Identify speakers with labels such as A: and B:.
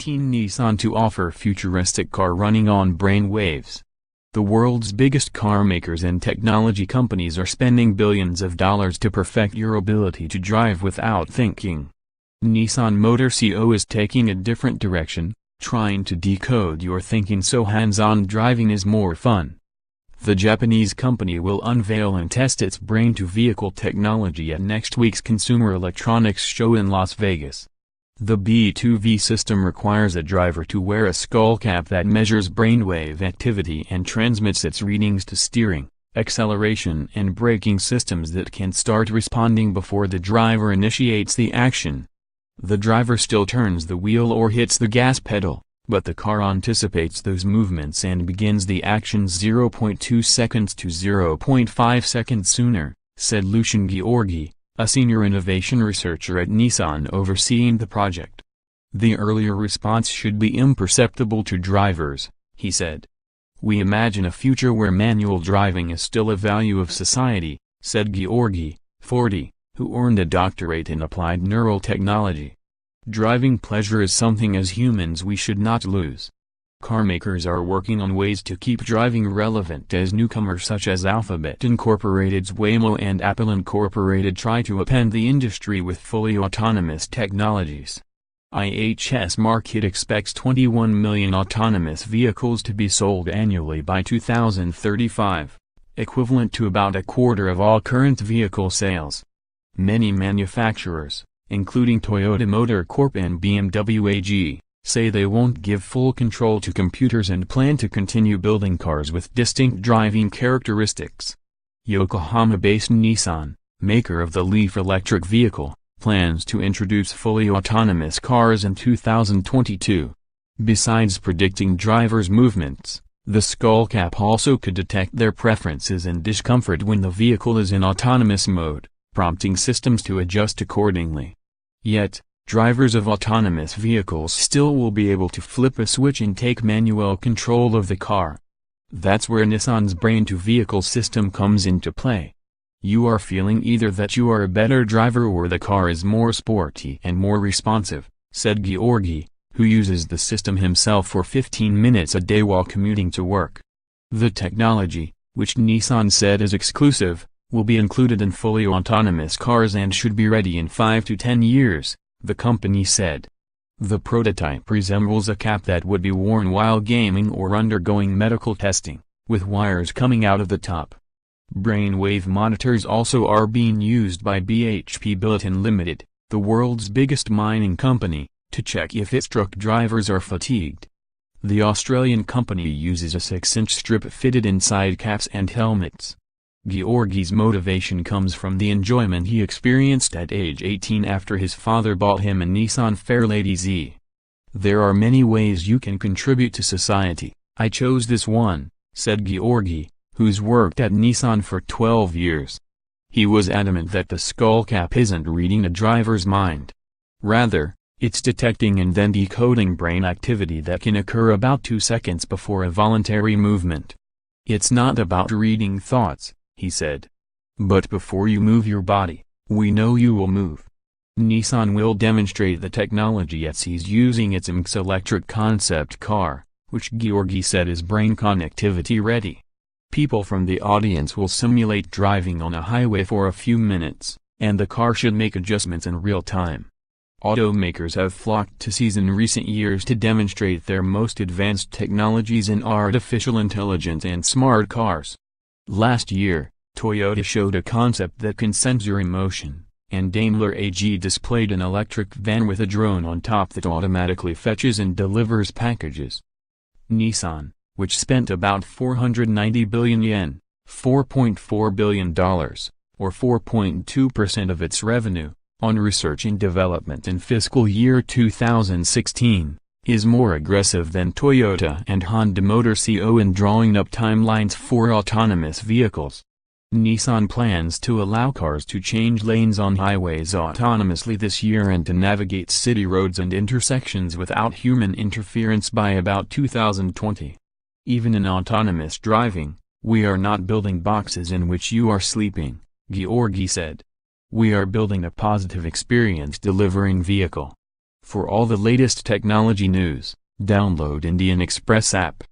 A: 2018 Nissan to offer futuristic car running on brain waves. The world's biggest car makers and technology companies are spending billions of dollars to perfect your ability to drive without thinking. Nissan Motor Co is taking a different direction, trying to decode your thinking so hands-on driving is more fun. The Japanese company will unveil and test its brain-to-vehicle technology at next week's Consumer Electronics Show in Las Vegas. The B2V system requires a driver to wear a skullcap that measures brainwave activity and transmits its readings to steering, acceleration and braking systems that can start responding before the driver initiates the action. The driver still turns the wheel or hits the gas pedal, but the car anticipates those movements and begins the action 0.2 seconds to 0.5 seconds sooner, said Lucian Gheorghe, a senior innovation researcher at Nissan overseeing the project. The earlier response should be imperceptible to drivers, he said. We imagine a future where manual driving is still a value of society, said Gheorghe, 40, who earned a doctorate in applied neural technology. Driving pleasure is something as humans we should not lose. Carmakers are working on ways to keep driving relevant as newcomers such as Alphabet Incorporated's Waymo and Apple Incorporated try to upend the industry with fully autonomous technologies. IHS Markit expects 21 million autonomous vehicles to be sold annually by 2035, equivalent to about a quarter of all current vehicle sales. Many manufacturers, including Toyota Motor Corp and BMW AG, say they won't give full control to computers and plan to continue building cars with distinct driving characteristics. Yokohama-based Nissan, maker of the Leaf electric vehicle, plans to introduce fully autonomous cars in 2022. Besides predicting drivers' movements, the skullcap also could detect their preferences and discomfort when the vehicle is in autonomous mode, prompting systems to adjust accordingly. Yet, drivers of autonomous vehicles still will be able to flip a switch and take manual control of the car. That's where Nissan's brain-to-vehicle system comes into play. You are feeling either that you are a better driver or the car is more sporty and more responsive, said Gheorghe, who uses the system himself for 15 minutes a day while commuting to work. The technology, which Nissan said is exclusive, will be included in fully autonomous cars and should be ready in 5 to 10 years. The company said. The prototype resembles a cap that would be worn while gaming or undergoing medical testing, with wires coming out of the top. Brainwave monitors also are being used by BHP Billiton Limited, the world's biggest mining company, to check if its truck drivers are fatigued. The Australian company uses a 6-inch strip fitted inside caps and helmets. Gheorghe's motivation comes from the enjoyment he experienced at age 18 after his father bought him a Nissan Fairlady Z. There are many ways you can contribute to society. I chose this one, said Gheorghe, who's worked at Nissan for 12 years. He was adamant that the skullcap isn't reading a driver's mind. Rather, it's detecting and then decoding brain activity that can occur about 2 seconds before a voluntary movement. It's not about reading thoughts, he said. But before you move your body, we know you will move. Nissan will demonstrate the technology at CES using its IMX electric concept car, which Gheorghe said is brain connectivity ready. People from the audience will simulate driving on a highway for a few minutes, and the car should make adjustments in real time. Automakers have flocked to CES in recent years to demonstrate their most advanced technologies in artificial intelligence and smart cars. Last year, Toyota showed a concept that can sense your emotion, and Daimler AG displayed an electric van with a drone on top that automatically fetches and delivers packages. Nissan, which spent about 490 billion yen, $4.4 billion, or 4.2% of its revenue, on research and development in fiscal year 2016, is more aggressive than Toyota and Honda Motor Co in drawing up timelines for autonomous vehicles. Nissan plans to allow cars to change lanes on highways autonomously this year and to navigate city roads and intersections without human interference by about 2020. Even in autonomous driving, we are not building boxes in which you are sleeping, Gheorghe said. We are building a positive experience delivering vehicle. For all the latest technology news, download Indian Express app.